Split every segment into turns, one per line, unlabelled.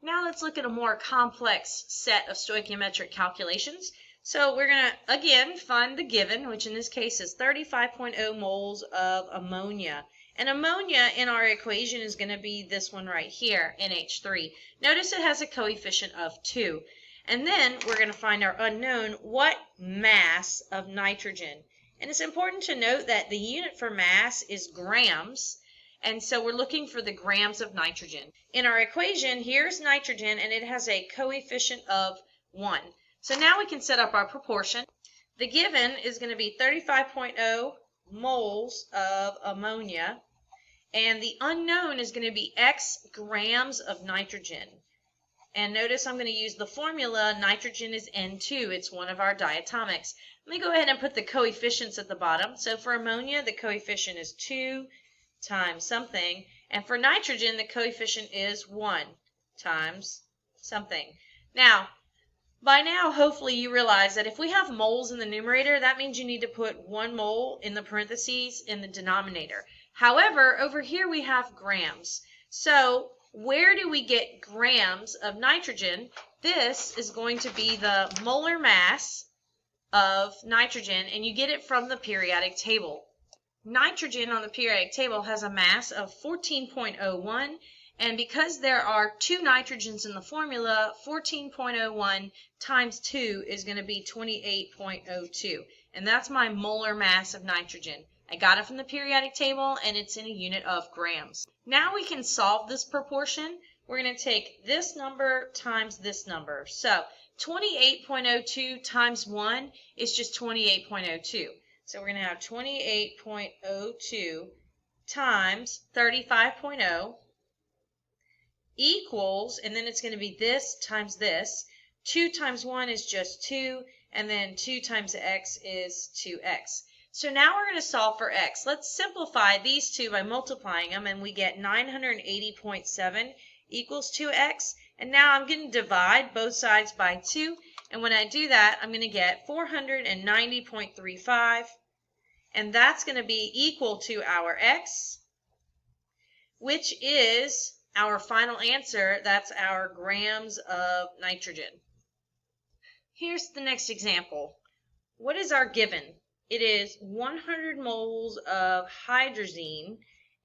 Now let's look at a more complex set of stoichiometric calculations. So we're going to, again, find the given, which in this case is 35.0 moles of ammonia. And ammonia in our equation is going to be this one right here, NH3. Notice it has a coefficient of 2. And then we're going to find our unknown, what mass of nitrogen. And it's important to note that the unit for mass is grams. And so we're looking for the grams of nitrogen. In our equation, here's nitrogen, and it has a coefficient of 1. So now we can set up our proportion. The given is going to be 35.0 moles of ammonia, and the unknown is going to be X grams of nitrogen. And notice I'm going to use the formula, nitrogen is N2. It's one of our diatomics. Let me go ahead and put the coefficients at the bottom. So for ammonia, the coefficient is 2 times something, and for nitrogen the coefficient is 1 times something. Now, by now hopefully you realize that if we have moles in the numerator, that means you need to put 1 mole in the parentheses in the denominator. However, over here we have grams. So where do we get grams of nitrogen? This is going to be the molar mass of nitrogen, and you get it from the periodic table. Nitrogen on the periodic table has a mass of 14.01, and because there are 2 nitrogens in the formula, 14.01 times 2 is going to be 28.02, and that's my molar mass of nitrogen. I got it from the periodic table, and it's in a unit of grams. Now we can solve this proportion. We're going to take this number times this number. So 28.02 times 1 is just 28.02. So we're going to have 28.02 times 35.0 equals, and then it's going to be this times this. 2 times 1 is just 2, and then 2 times x is 2x. So now we're going to solve for x. Let's simplify these two by multiplying them, and we get 980.7 equals 2x. And now I'm going to divide both sides by 2, and when I do that, I'm going to get 490.35, and that's going to be equal to our x, which is our final answer. That's our grams of nitrogen. Here's the next example. What is our given? It is 100 moles of hydrazine,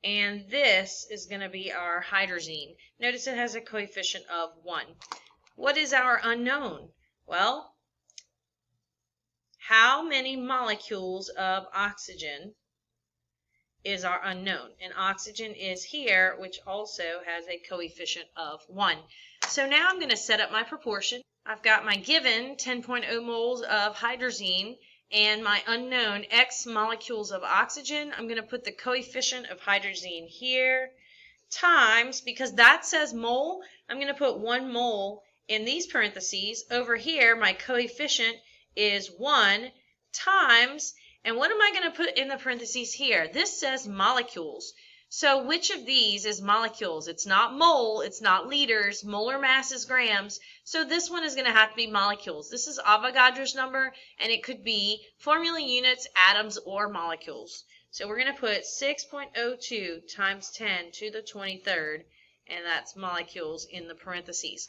and this is going to be our hydrazine. Notice it has a coefficient of 1. What is our unknown? Well, how many molecules of oxygen is our unknown? And oxygen is here, which also has a coefficient of 1. So now I'm going to set up my proportion. I've got my given 10.0 moles of hydrazine and my unknown X molecules of oxygen. I'm going to put the coefficient of hydrazine here times, because that says mole, I'm going to put 1 mole in these parentheses. Over here, my coefficient is 1 times, and what am I going to put in the parentheses here? This says molecules. So which of these is molecules? It's not mole, it's not liters, molar mass is grams, so this one is going to have to be molecules. This is Avogadro's number, and it could be formula units, atoms, or molecules. So we're going to put 6.02 times 10 to the 23rd, and that's molecules in the parentheses.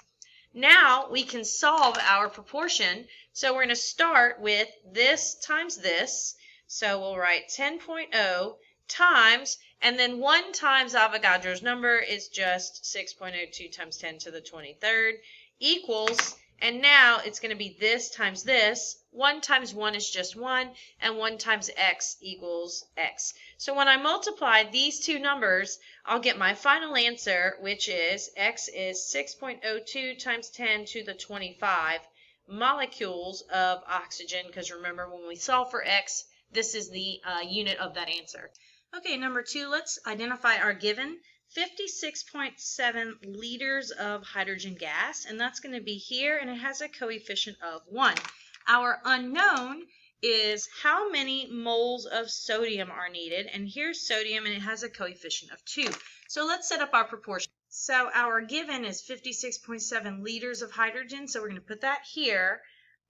Now we can solve our proportion, so we're going to start with this times this, so we'll write 10.0 times, and then 1 times Avogadro's number is just 6.02 times 10 to the 23rd equals, and now it's going to be this times this. 1 times 1 is just 1, and 1 times x equals x. So when I multiply these two numbers, I'll get my final answer, which is x is 6.02 times 10 to the 25 molecules of oxygen, because remember, when we solve for x, this is the unit of that answer. Okay, number 2, let's identify our given. 56.7 liters of hydrogen gas, and that's going to be here, and it has a coefficient of 1. Our unknown is how many moles of sodium are needed, and here's sodium, and it has a coefficient of 2. So let's set up our proportion. So our given is 56.7 liters of hydrogen, so we're going to put that here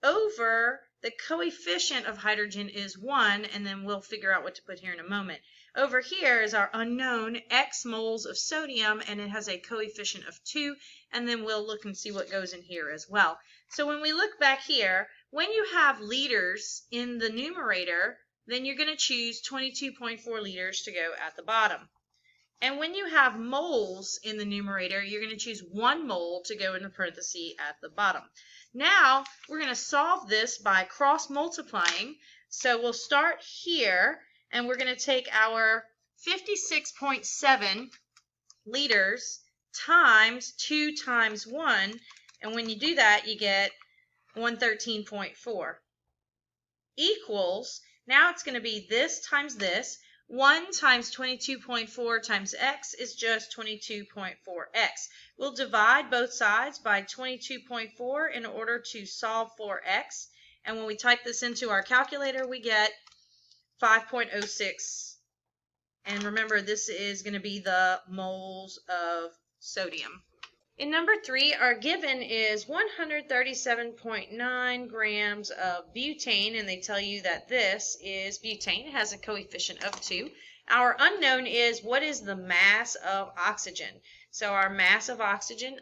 over the coefficient of hydrogen is 1, and then we'll figure out what to put here in a moment. Over here is our unknown X moles of sodium, and it has a coefficient of 2, and then we'll look and see what goes in here as well. So when we look back here, when you have liters in the numerator, then you're going to choose 22.4 liters to go at the bottom. And when you have moles in the numerator, you're going to choose 1 mole to go in the parenthesis at the bottom. Now, we're going to solve this by cross-multiplying. So we'll start here, and we're going to take our 56.7 liters times 2 times 1, and when you do that, you get 113.4 equals, now it's going to be this times this. 1 times 22.4 times x is just 22.4x. We'll divide both sides by 22.4 in order to solve for x. And when we type this into our calculator, we get 5.06. And remember, this is going to be the moles of sodium. In number 3, our given is 137.9 grams of butane, and they tell you that this is butane. It has a coefficient of 2. Our unknown is what is the mass of oxygen. So our mass of oxygen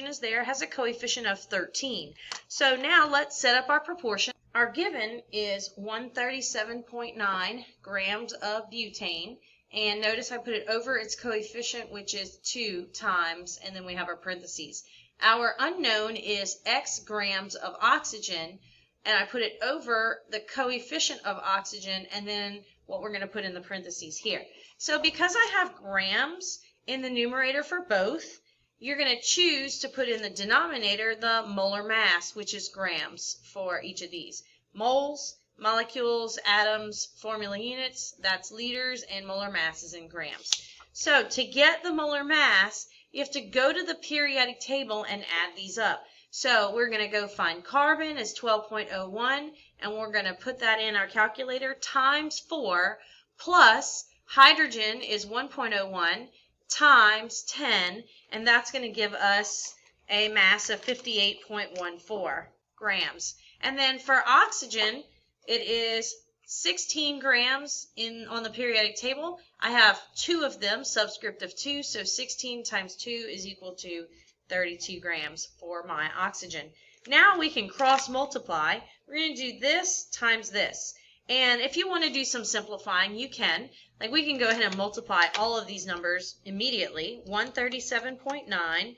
is there, has a coefficient of 13. So now let's set up our proportion. Our given is 137.9 grams of butane. And notice I put it over its coefficient, which is 2 times, and then we have our parentheses. Our unknown is x grams of oxygen, and I put it over the coefficient of oxygen, and then what we're going to put in the parentheses here. So because I have grams in the numerator for both, you're going to choose to put in the denominator the molar mass, which is grams for each of these. Moles, molecules, atoms, formula units, that's liters, and molar mass is in grams. So to get the molar mass, you have to go to the periodic table and add these up. So we're going to go find carbon is 12.01, and we're going to put that in our calculator times 4, plus hydrogen is 1.01 times 10, and that's going to give us a mass of 58.14 grams. And then for oxygen, it is 16 grams on the periodic table. I have 2 of them, subscript of 2, so 16 times 2 is equal to 32 grams for my oxygen. Now we can cross multiply. We're going to do this times this. And if you want to do some simplifying, you can. Like we can go ahead and multiply all of these numbers immediately. 137.9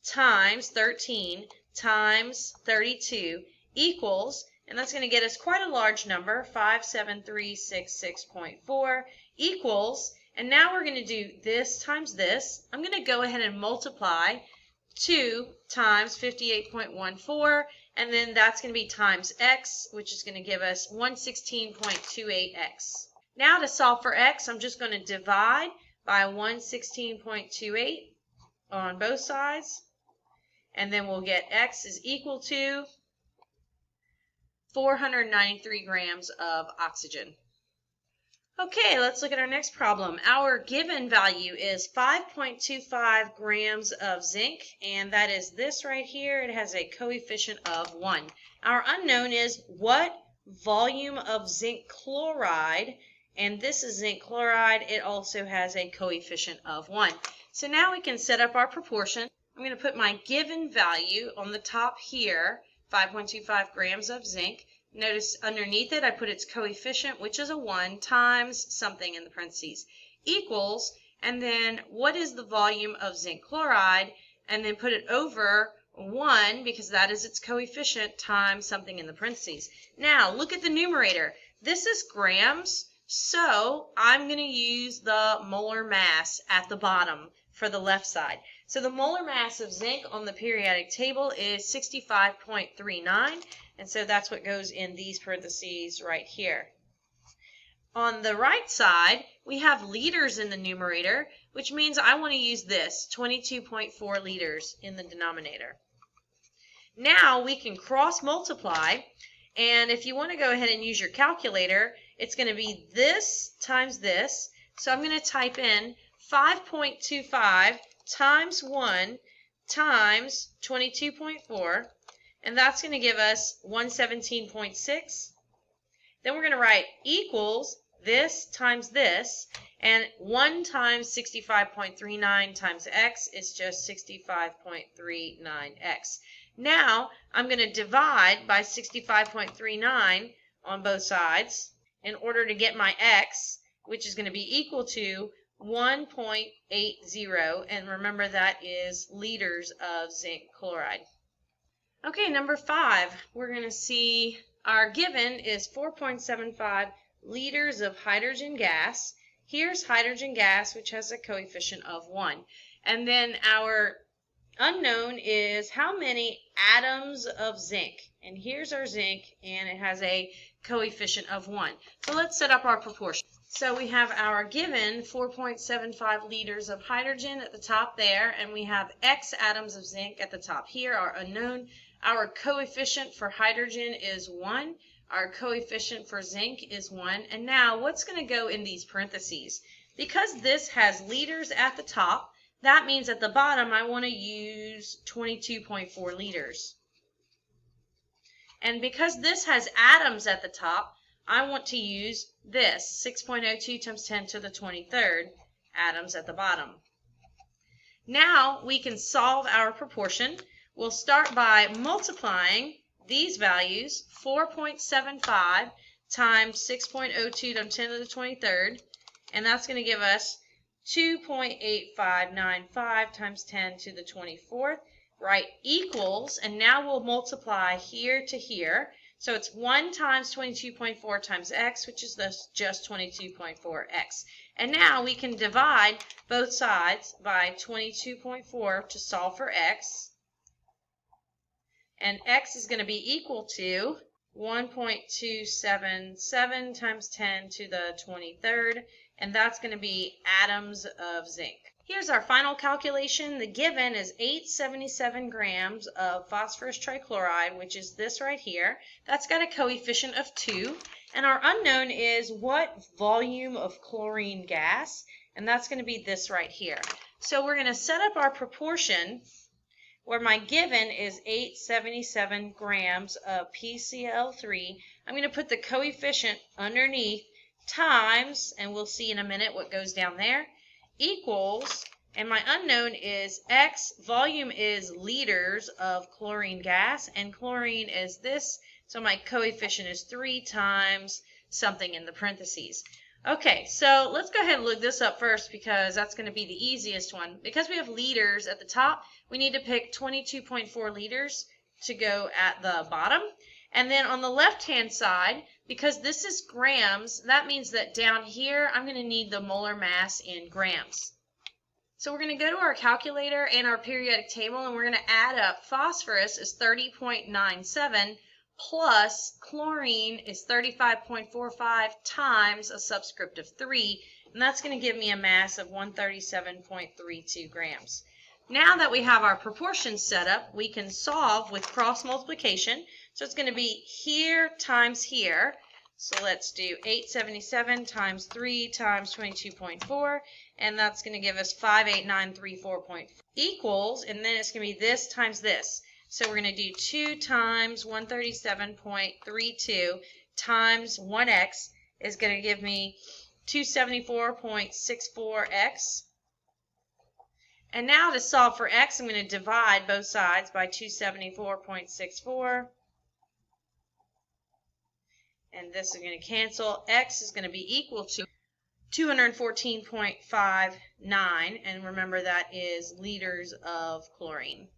times 13 times 32 equals, and that's going to get us quite a large number, 57366.4 equals, and now we're going to do this times this. I'm going to go ahead and multiply 2 times 58.14, and then that's going to be times x, which is going to give us 116.28x. Now to solve for x, I'm just going to divide by 116.28 on both sides, and then we'll get x is equal to 493 grams of oxygen. Okay, let's look at our next problem. Our given value is 5.25 grams of zinc, and that is this right here. It has a coefficient of 1. Our unknown is what volume of zinc chloride, and this is zinc chloride. It also has a coefficient of 1. So now we can set up our proportion. I'm going to put my given value on the top here, 5.25 grams of zinc. Notice underneath it I put its coefficient, which is a 1, times something in the parentheses, equals, and then what is the volume of zinc chloride, and then put it over 1 because that is its coefficient times something in the parentheses. Now look at the numerator. This is grams, so I'm going to use the molar mass at the bottom for the left side. So the molar mass of zinc on the periodic table is 65.39, and so that's what goes in these parentheses right here. On the right side, we have liters in the numerator, which means I want to use this, 22.4 liters in the denominator. Now we can cross multiply, and if you want to go ahead and use your calculator, it's going to be this times this. So I'm going to type in 5.25 times 1 times 22.4, and that's going to give us 117.6. Then we're going to write equals this times this, And 1 times 65.39 times x is just 65.39x. Now, I'm going to divide by 65.39 on both sides in order to get my x, which is going to be equal to 1.80, and remember that is liters of zinc chloride. Okay, number 5, we're going to see our given is 4.75 liters of hydrogen gas. Here's hydrogen gas, which has a coefficient of 1. And then our unknown is how many atoms of zinc. And here's our zinc, and it has a coefficient of 1. So let's set up our proportion. So we have our given 4.75 liters of hydrogen at the top there, and we have X atoms of zinc at the top here, our unknown. Our coefficient for hydrogen is 1. Our coefficient for zinc is 1. And now what's going to go in these parentheses? Because this has liters at the top, that means at the bottom I want to use 22.4 liters. And because this has atoms at the top, I want to use this, 6.02 times 10 to the 23rd atoms at the bottom. Now we can solve our proportion. We'll start by multiplying these values, 4.75 times 6.02 times 10 to the 23rd, and that's going to give us 2.8595 times 10 to the 24th, right, equals, and now we'll multiply here to here. So it's 1 times 22.4 times x, which is just 22.4x. And now we can divide both sides by 22.4 to solve for x. And x is going to be equal to 1.277 times 10 to the 23rd, and that's going to be atoms of zinc. Here's our final calculation. The given is 877 grams of phosphorus trichloride, which is this right here. That's got a coefficient of 2. And our unknown is what volume of chlorine gas, and that's going to be this right here. So we're going to set up our proportion where my given is 877 grams of PCl3. I'm going to put the coefficient underneath times, and we'll see in a minute what goes down there, equals, and my unknown is X, volume is liters of chlorine gas, and chlorine is this, so my coefficient is 3 times something in the parentheses. Okay, so let's go ahead and look this up first because that's going to be the easiest one. Because we have liters at the top, we need to pick 22.4 liters to go at the bottom. And then on the left-hand side, because this is grams, that means that down here I'm going to need the molar mass in grams. So we're going to go to our calculator and our periodic table, and we're going to add up phosphorus is 30.97 plus chlorine is 35.45 times a subscript of 3, and that's going to give me a mass of 137.32 grams. Now that we have our proportions set up, we can solve with cross multiplication. So it's going to be here times here. So let's do 877 times 3 times 22.4, and that's going to give us 58934.4 equals, and then it's going to be this times this. So we're going to do 2 times 137.32 times 1x is going to give me 274.64x. And now to solve for x, I'm going to divide both sides by 274.64. And this is going to cancel. X is going to be equal to 214.59. And remember that is liters of chlorine.